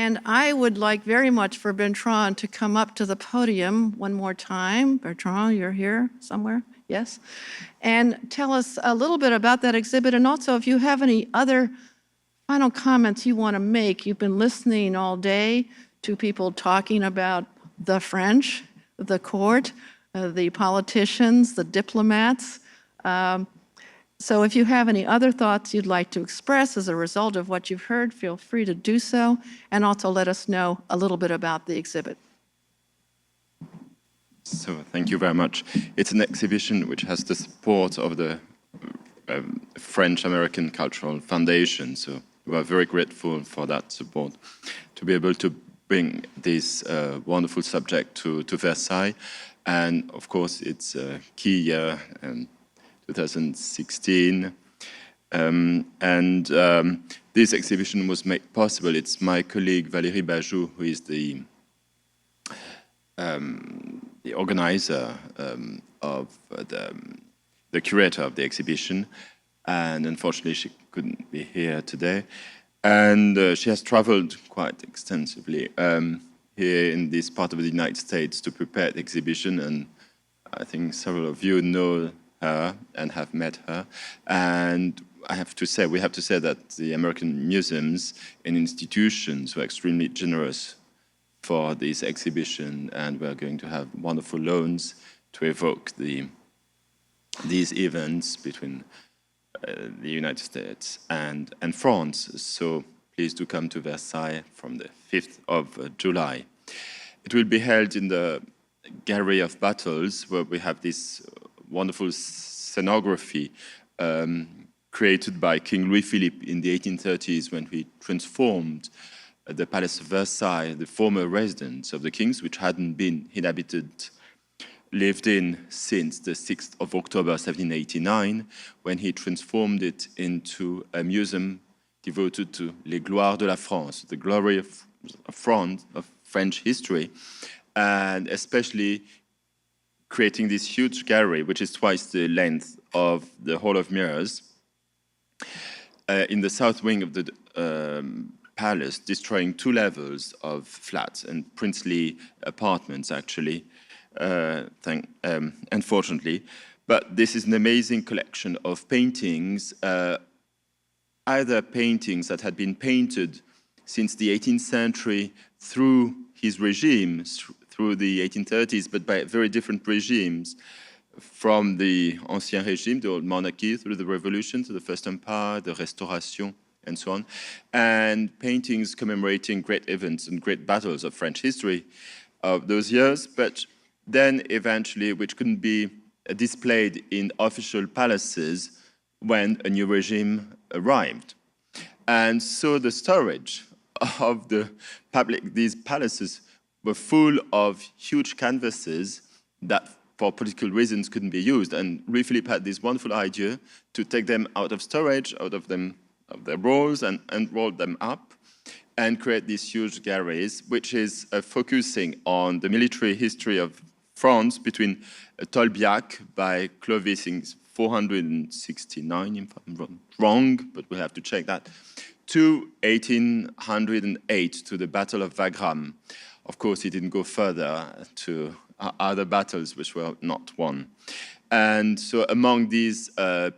And I would like very much for Bertrand to come up to the podium one more time. Bertrand, you're here somewhere? Yes? And tell us a little bit about that exhibit, and also if you have any other final comments you want to make. You've been listening all day to people talking about the French, the court, the politicians, the diplomats. So if you have any other thoughts you'd like to express as a result of what you've heard, feel free to do so, and also let us know a little bit about the exhibit. So thank you very much. It's an exhibition which has the support of the French-American Cultural Foundation, so we are very grateful for that support to be able to bring this wonderful subject to Versailles. And of course, it's a key year, 2016. This exhibition was made possible. It's my colleague Valérie Bajou, who is the organizer of the curator of the exhibition. And unfortunately, she couldn't be here today. And she has traveled quite extensively here in this part of the United States to prepare the exhibition. And I think several of you know her and have met her. And we have to say that the American museums and institutions were extremely generous for this exhibition, and we're going to have wonderful loans to evoke these events between the United States and France. So please do come to Versailles from the 5th of July. It will be held in the Gallery of Battles, where we have this wonderful scenography created by King Louis Philippe in the 1830s when he transformed the Palace of Versailles, the former residence of the kings, which hadn't been lived in since the 6th of October 1789, when he transformed it into a museum devoted to les gloires de la France, the glory of France, of French history, and especially creating this huge gallery, which is twice the length of the Hall of Mirrors, in the south wing of the palace, destroying 2 levels of flats and princely apartments, actually, unfortunately. But this is an amazing collection of paintings, either paintings that had been painted since the 18th century through his regime, through the 1830s, but by very different regimes, from the Ancien Régime, the old monarchy, through the Revolution, to the First Empire, the Restauration, and so on, and paintings commemorating great events and great battles of French history of those years, but then eventually, which couldn't be displayed in official palaces when a new regime arrived. And so the storage of the public, these palaces were full of huge canvases that for political reasons couldn't be used. And Louis Philippe had this wonderful idea to take them out of storage, out of their rolls, and roll them up and create these huge galleries, which is focusing on the military history of France between Tolbiac by Clovis in 469, if I'm wrong, but we have to check that, to 1808, to the Battle of Wagram. Of course, he didn't go further to other battles which were not won. And so among these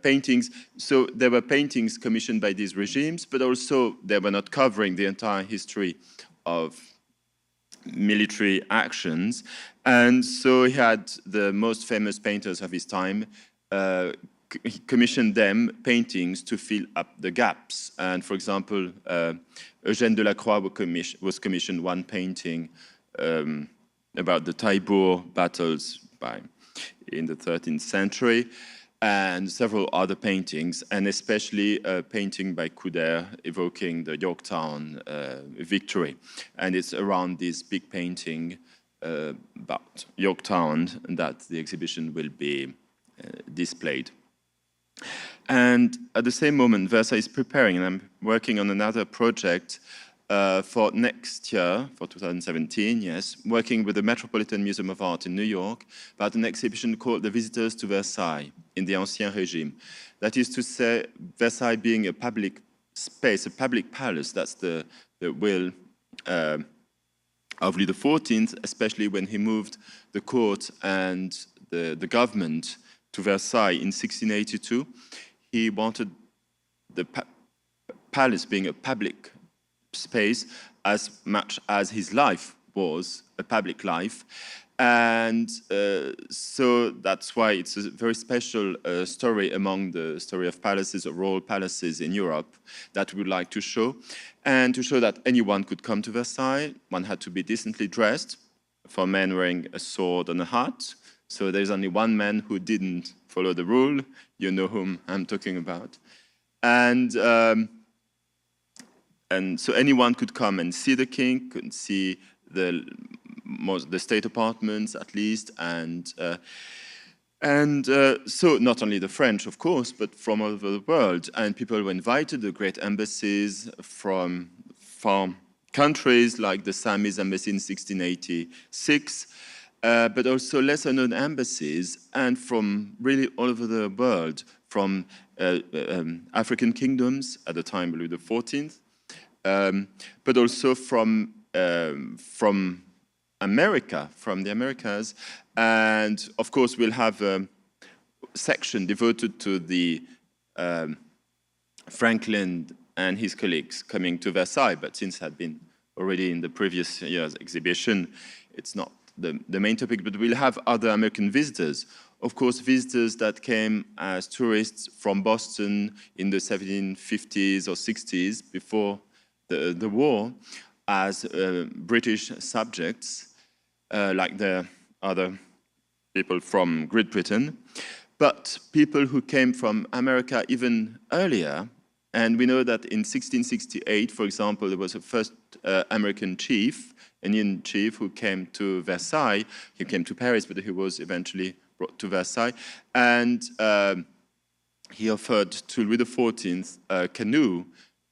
paintings, so there were paintings commissioned by these regimes, but also they were not covering the entire history of military actions. And so he had the most famous painters of his time, he commissioned them paintings to fill up the gaps. And for example, Eugène Delacroix was commissioned one painting about the Taillebourg battles in the 13th century, and several other paintings, and especially a painting by Couder evoking the Yorktown victory. And it's around this big painting about Yorktown that the exhibition will be displayed. And at the same moment, Versailles is preparing, and I'm working on another project for next year, for 2017, yes, working with the Metropolitan Museum of Art in New York about an exhibition called The Visitors to Versailles in the Ancien Régime. That is to say, Versailles being a public space, a public palace, that's the will of Louis XIV, especially when he moved the court and the government to Versailles in 1682. He wanted the palace being a public space as much as his life was a public life. And so that's why it's a very special story among the story of palaces or royal palaces in Europe that we would like to show. And to show that anyone could come to Versailles, one had to be decently dressed, for men wearing a sword and a hat. So there's only one man who didn't follow the rule. You know whom I'm talking about. And so anyone could come and see the king, could see the state apartments at least, and so not only the French, of course, but from all over the world. And people were invited, the great embassies from countries like the Siamese embassy in 1686, but also lesser known embassies, and from really all over the world, from African kingdoms at the time, Louis XIV, but also from America, from the Americas. And of course, we'll have a section devoted to the Franklin and his colleagues coming to Versailles, but since it had been already in the previous year's exhibition, it's not the main topic, but we'll have other American visitors. Of course, visitors that came as tourists from Boston in the 1750s or 60s, before the war, as British subjects, like the other people from Great Britain, but people who came from America even earlier. And we know that in 1668, for example, there was a first American chief, an Indian chief, who came to Versailles. He came to Paris, but he was eventually brought to Versailles. And he offered to Louis XIV a canoe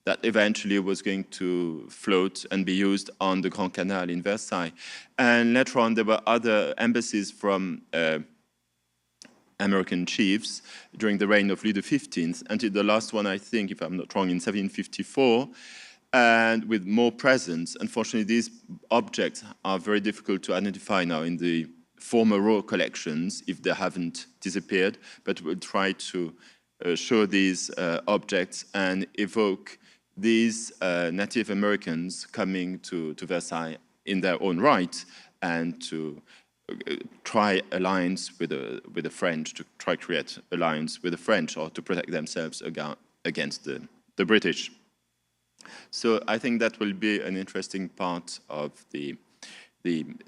that eventually was going to float and be used on the Grand Canal in Versailles. And later on, there were other embassies from American chiefs during the reign of Louis XV, until the last one, I think, if I'm not wrong, in 1754, and with more presence. Unfortunately, these objects are very difficult to identify now in the former royal collections, if they haven't disappeared, but we'll try to show these objects and evoke these Native Americans coming to Versailles in their own right, and to try alliance with the French, to try create alliance with the French, or to protect themselves against the British. So I think that will be an interesting part of the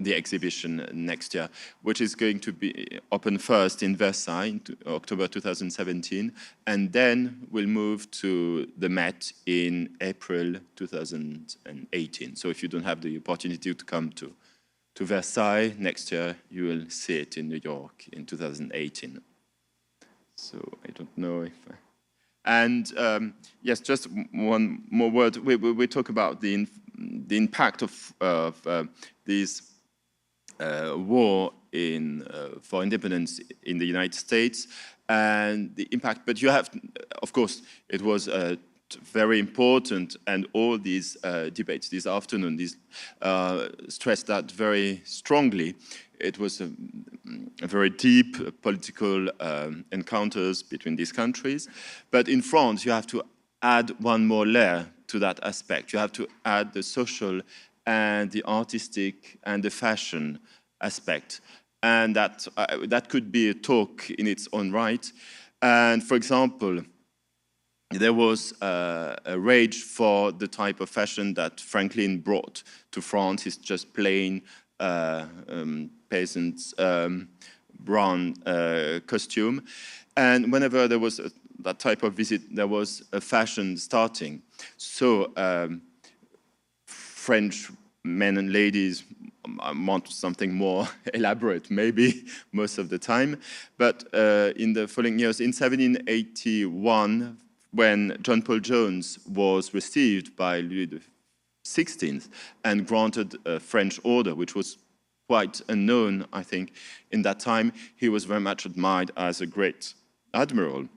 exhibition next year, which is going to be open first in Versailles in October 2017, and then we'll move to the Met in April 2018. So if you don't have the opportunity to come to Versailles next year, you will see it in New York in 2018. So I don't know if... And yes, just one more word. We talk about the impact of this war for independence in the United States, and the impact. But you have, of course, it was very important, and all these debates this afternoon, stressed that very strongly. It was a very deep political encounters between these countries. But in France, you have to add one more layer to that aspect. You have to add the social and the artistic and the fashion aspect. And that could be a talk in its own right. And for example, there was a rage for the type of fashion that Franklin brought to France. It's just plain peasant's brown costume. And whenever there was that type of visit, there was a fashion starting. So French men and ladies want something more elaborate, maybe, most of the time. But in the following years, in 1781, when John Paul Jones was received by Louis XVI and granted a French order, which was quite unknown, I think, in that time, he was very much admired as a great admiral.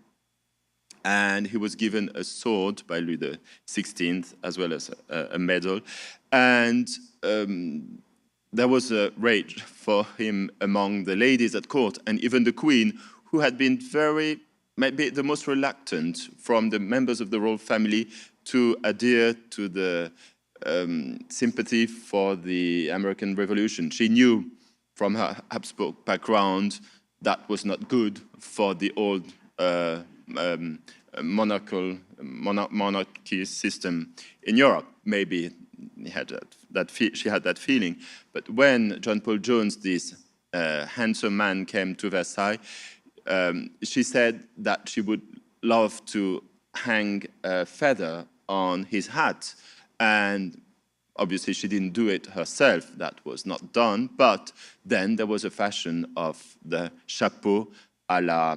And he was given a sword by Louis XVI, as well as a medal. And there was a rage for him among the ladies at court, and even the queen, who had been maybe the most reluctant from the members of the royal family to adhere to the sympathy for the American Revolution. She knew from her Habsburg background that was not good for the old monarchy system in Europe. Maybe she had that feeling. But when John Paul Jones, this handsome man, came to Versailles, she said that she would love to hang a feather on his hat. And obviously she didn't do it herself, that was not done, but then there was a fashion of the chapeau à la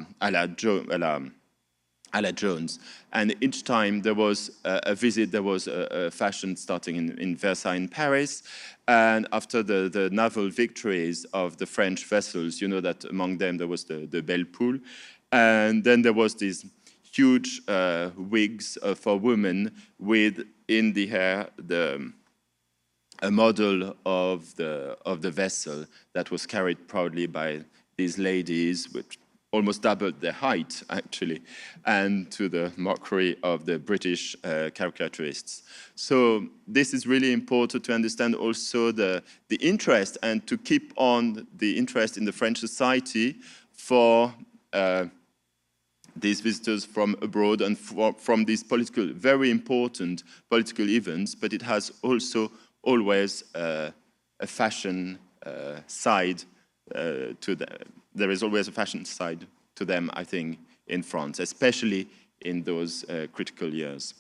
Jones. And each time there was a visit, there was a fashion starting in Versailles in Paris. And after the naval victories of the French vessels, you know that among them there was the Belle Poule. And then there was these huge wigs for women with in the hair a model of the vessel that was carried proudly by these ladies, which almost doubled their height, actually, and to the mockery of the British caricaturists. So this is really important to understand also the interest and to keep on the interest in the French society for these visitors from abroad and from these very important political events, but it has also always a fashion side there is always a fashion side to them, I think, in France, especially in those critical years.